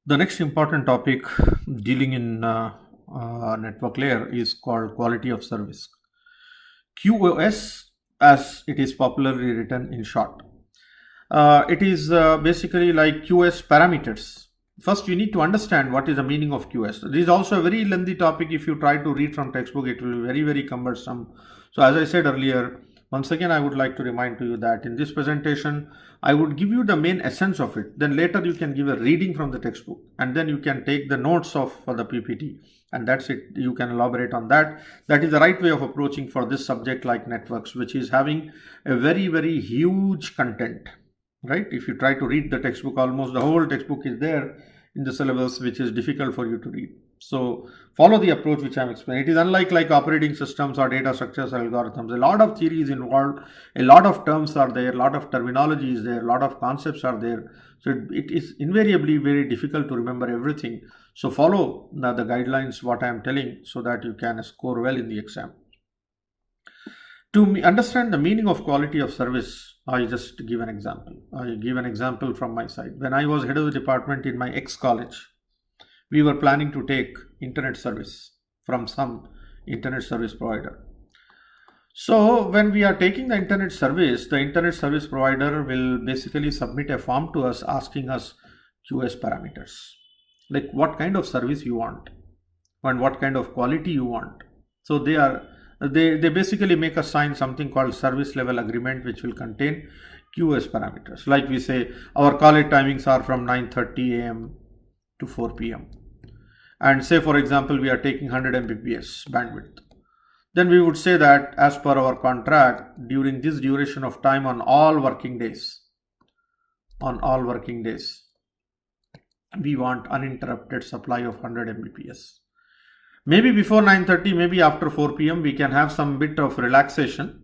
The next important topic dealing in network layer is called quality of service. QoS, as it is popularly written in short. It is basically like QoS parameters. First, you need to understand what is the meaning of QoS. This is also a very lengthy topic. If you try to read from textbook, it will be very, very cumbersome. So, as I said earlier, once again, I would like to remind to you that in this presentation, I would give you the main essence of it. Then later you can give a reading from the textbook, and then you can take the notes of for the PPT, and that's it. You can elaborate on that. That is the right way of approaching for this subject like networks, which is having a very, very huge content. Right? If you try to read the textbook, almost the whole textbook is there in the syllabus, which is difficult for you to read. So follow the approach which I'm explaining. It is unlike like operating systems or data structures or algorithms. A lot of theory is involved, a lot of terms are there, a lot of terminology is there, a lot of concepts are there. So it is invariably very difficult to remember everything. So follow the guidelines what I am telling so that you can score well in the exam. To understand the meaning of quality of service, I just give an example. I give an example from my side. When I was head of the department in my ex-college, we were planning to take internet service from some internet service provider. So when we are taking the internet service provider will basically submit a form to us asking us QoS parameters, like what kind of service you want and what kind of quality you want. So they basically make us sign something called service level agreement, which will contain QoS parameters. Like we say, our college timings are from 9:30 a.m. to 4 p.m. And say, for example, we are taking 100 Mbps bandwidth. Then we would say that as per our contract, during this duration of time on all working days, we want uninterrupted supply of 100 Mbps. Maybe before 9:30, maybe after 4 p.m. we can have some bit of relaxation.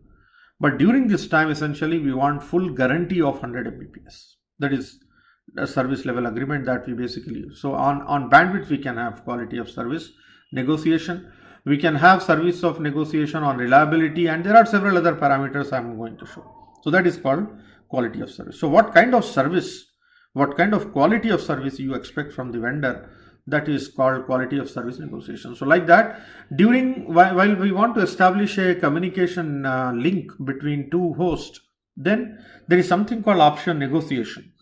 But during this time, essentially, we want full guarantee of 100 Mbps. That is a service level agreement that we basically use. So on bandwidth, we can have quality of service negotiation. We can have service of negotiation on reliability, and there are several other parameters I'm going to show. So that is called quality of service. So what kind of service, what kind of quality of service you expect from the vendor, that is called quality of service negotiation. So like that, while we want to establish a communication link between two hosts, then there is something called option negotiation.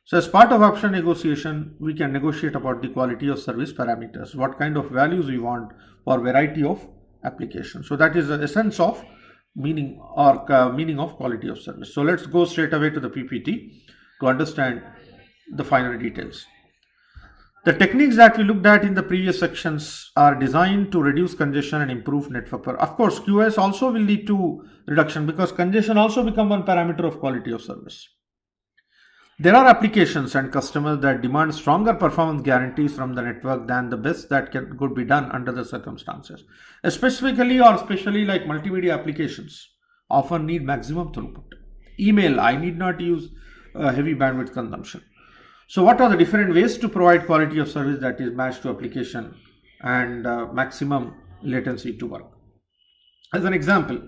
So as part of option negotiation, we can negotiate about the quality of service parameters, what kind of values we want for variety of applications. So that is the essence of meaning of quality of service. So let's go straight away to the PPT to understand the finer details. The techniques that we looked at in the previous sections are designed to reduce congestion and improve network. Of course, QoS also will lead to reduction because congestion also become one parameter of quality of service. There are applications and customers that demand stronger performance guarantees from the network than the best that could be done under the circumstances. Especially like multimedia applications often need maximum throughput. Email, I need not use heavy bandwidth consumption. So what are the different ways to provide quality of service that is matched to application and maximum latency to work? As an example,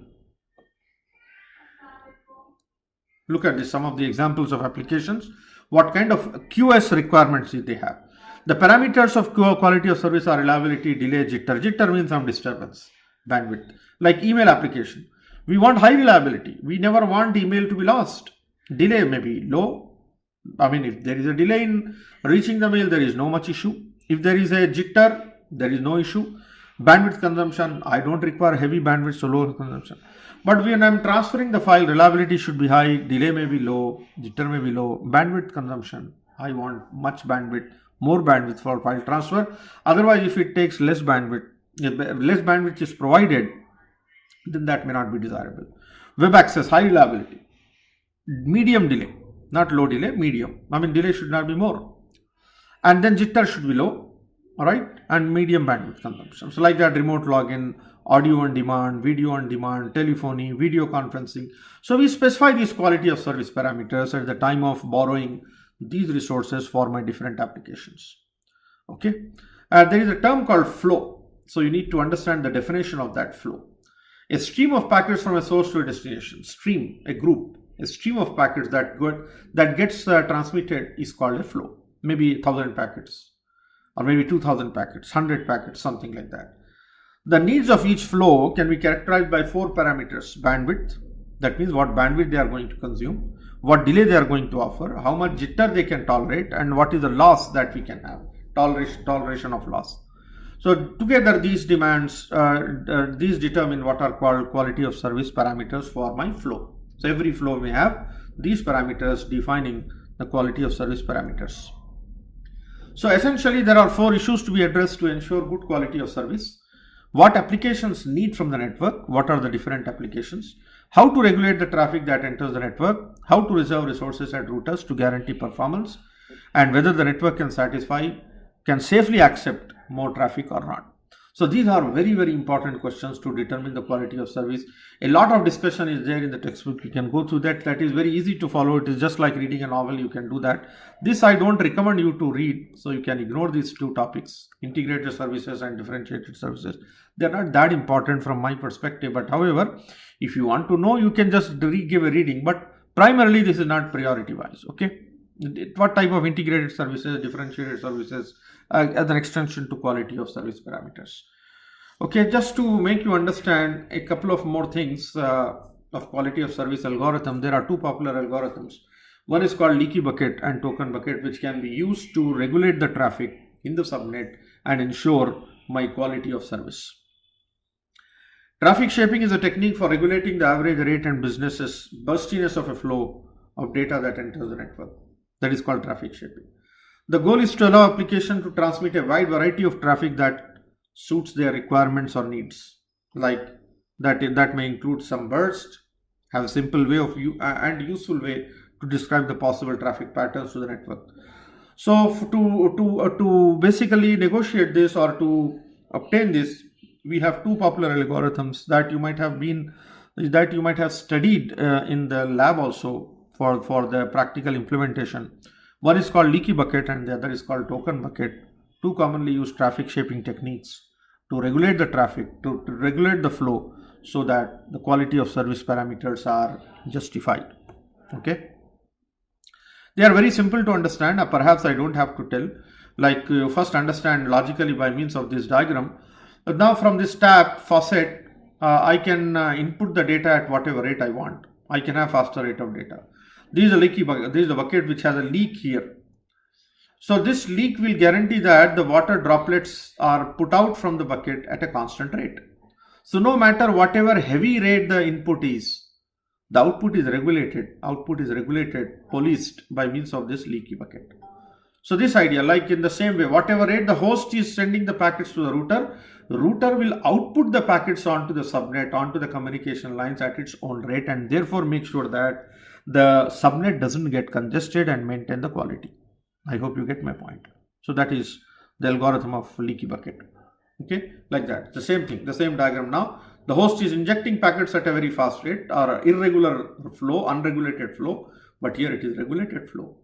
look at this, some of the examples of applications. What kind of QoS requirements do they have? The parameters of quality of service are reliability, delay, jitter. Jitter means some disturbance, bandwidth. Like email application, we want high reliability. We never want email to be lost. Delay may be low. I mean, if there is a delay in reaching the mail, there is no much issue. If there is a jitter, there is no issue. Bandwidth consumption, I don't require heavy bandwidth, so low consumption. But when I'm transferring the file, reliability should be high, delay may be low, jitter may be low. Bandwidth consumption, I want much bandwidth, more bandwidth for file transfer. Otherwise, if it takes less bandwidth, if less bandwidth is provided, then that may not be desirable. Web access, high reliability. Medium delay, not low delay, medium. I mean, delay should not be more. And then jitter should be low, all right, and medium bandwidth consumption. So like that, remote login, audio on demand, video on demand, telephony, video conferencing. So we specify these quality of service parameters at the time of borrowing these resources for my different applications. Okay, there is a term called flow. So you need to understand the definition of that flow. A stream of packets from a source to a destination. Stream, a group. A stream of packets that gets transmitted is called a flow. Maybe 1,000 packets. or maybe 2000 packets, 100 packets, something like that. The needs of each flow can be characterized by 4 parameters: bandwidth, that means what bandwidth they are going to consume, what delay they are going to offer, how much jitter they can tolerate, and what is the loss that we can have, toleration of loss. So together these demands, these determine what are called quality of service parameters for my flow. So every flow may have these parameters defining the quality of service parameters. So essentially there are 4 issues to be addressed to ensure good quality of service. What applications need from the network, what are the different applications, how to regulate the traffic that enters the network, how to reserve resources at routers to guarantee performance, and whether the network can safely accept more traffic or not. So these are very, very important questions to determine the quality of service. A lot of discussion is there in the textbook. You can go through that. That is very easy to follow. It is just like reading a novel. You can do that. This I don't recommend you to read. So you can ignore these 2 topics, integrated services and differentiated services. They're not that important from my perspective. But however, if you want to know, you can just give a reading. But primarily, this is not priority wise. Okay. What type of integrated services, differentiated services, as an extension to quality of service parameters. Okay, just to make you understand a couple of more things of quality of service algorithm, there are 2 popular algorithms. One is called leaky bucket and token bucket, which can be used to regulate the traffic in the subnet and ensure my quality of service. Traffic shaping is a technique for regulating the average rate and burstiness of a flow of data that enters the network. That is called traffic shaping. The goal is to allow application to transmit a wide variety of traffic that suits their requirements or needs. Like that may include some burst, have a simple way of and useful way to describe the possible traffic patterns to the network. So to basically negotiate this or to obtain this, we have 2 popular algorithms that you might have studied in the lab also for the practical implementation. One is called leaky bucket and the other is called token bucket. 2 commonly used traffic shaping techniques to regulate the traffic, to regulate the flow so that the quality of service parameters are justified. Okay. They are very simple to understand. Perhaps I don't have to tell. Like you first understand logically by means of this diagram. Now from this tab faucet, I can input the data at whatever rate I want. I can have faster rate of data. This is a leaky bucket. This is the bucket which has a leak here. So this leak will guarantee that the water droplets are put out from the bucket at a constant rate. So no matter whatever heavy rate the input is, the output is regulated. Policed by means of this leaky bucket. So this idea, like in the same way, whatever rate the host is sending the packets to the router will output the packets onto the subnet, onto the communication lines at its own rate, and therefore make sure that the subnet doesn't get congested and maintain the quality. I hope you get my point. So that is the algorithm of leaky bucket. Okay, like that. The same thing, the same diagram now. The host is injecting packets at a very fast rate or irregular flow, unregulated flow, but here it is regulated flow.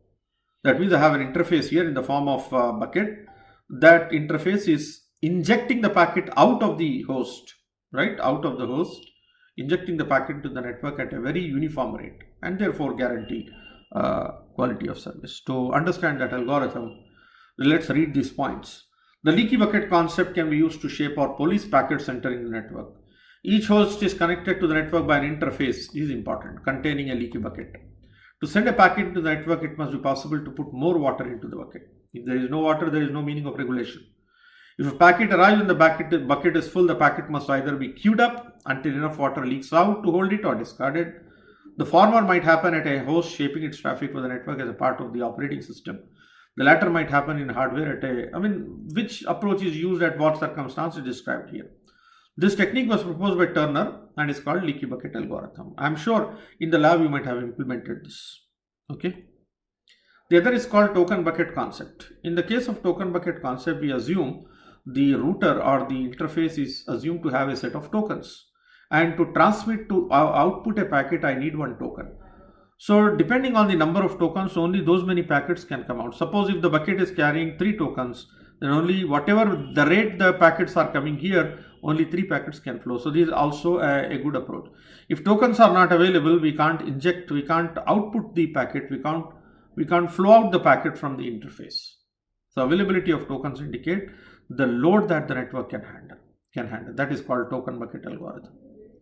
That means I have an interface here in the form of a bucket. That interface is injecting the packet out of the host, right? Out of the host, injecting the packet to the network at a very uniform rate and therefore guarantee quality of service. To understand that algorithm, let's read these points. The leaky bucket concept can be used to shape or police packets entering the network. Each host is connected to the network by an interface, this is important, containing a leaky bucket. To send a packet to the network, it must be possible to put more water into the bucket. If there is no water, there is no meaning of regulation. If a packet arrives and the bucket is full, the packet must either be queued up until enough water leaks out to hold it or discarded. The former might happen at a host shaping its traffic for the network as a part of the operating system. The latter might happen in hardware which approach is used at what circumstance is described here. This technique was proposed by Turner and is called leaky bucket algorithm. I am sure in the lab you might have implemented this. Okay. The other is called token bucket concept. In the case of token bucket concept, we assume the router or the interface is assumed to have a set of tokens, and to transmit to output a packet I need one token. So depending on the number of tokens, only those many packets can come out. Suppose if the bucket is carrying 3 tokens, then only whatever the rate the packets are coming here, only 3 packets can flow. So this is also a good approach. If tokens are not available, we can't inject, we can't output the packet, we can't flow out the packet from the interface. So availability of tokens indicate the load that the network can handle. That is called token bucket algorithm.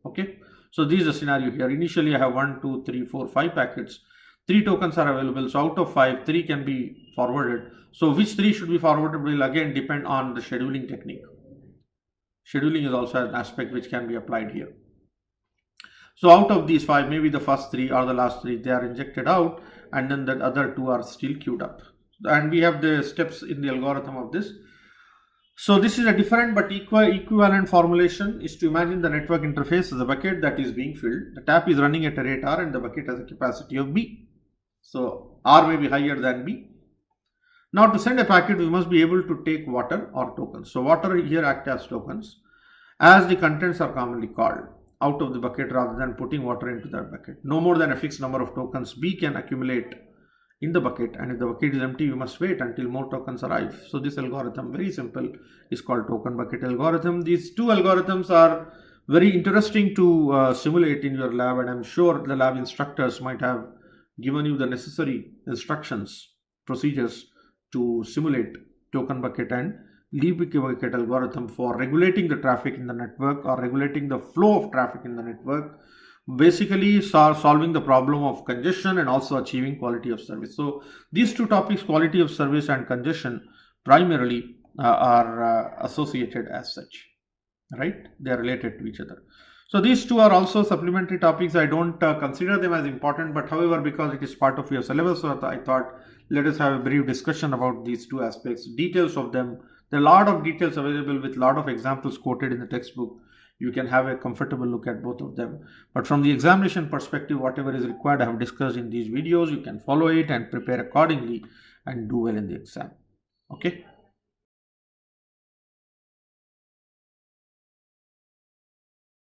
Okay. So this is the scenario here. Initially I have 1, 2, 3, 4, 5 packets. 3 tokens are available. So out of 5, 3 can be forwarded. So which 3 should be forwarded will again depend on the scheduling technique. Scheduling is also an aspect which can be applied here. So out of these 5, maybe the first 3 or the last 3, they are injected out, and then the other 2 are still queued up. And we have the steps in the algorithm of this. So this is a different but equivalent formulation is to imagine the network interface as a bucket that is being filled. The tap is running at a rate R and the bucket has a capacity of B. So R may be higher than B. Now to send a packet, we must be able to take water or tokens. So water here act as tokens, as the contents are commonly called, out of the bucket rather than putting water into that bucket. No more than a fixed number of tokens B can accumulate in the bucket, and if the bucket is empty, you must wait until more tokens arrive. So this algorithm, very simple, is called token bucket algorithm. These two algorithms are very interesting to simulate in your lab, and I'm sure the lab instructors might have given you the necessary instructions, procedures to simulate token bucket and leaf bucket algorithm for regulating the traffic in the network or regulating the flow of traffic in the network, basically solving the problem of congestion and also achieving quality of service. So these two topics, quality of service and congestion, primarily are associated as such, right? They are related to each other. So these two are also supplementary topics. I don't consider them as important, but however, because it is part of your syllabus, so I thought let us have a brief discussion about these two aspects, details of them. There are a lot of details available with a lot of examples quoted in the textbook. You can have a comfortable look at both of them. But from the examination perspective, whatever is required, I have discussed in these videos. You can follow it and prepare accordingly and do well in the exam. Okay.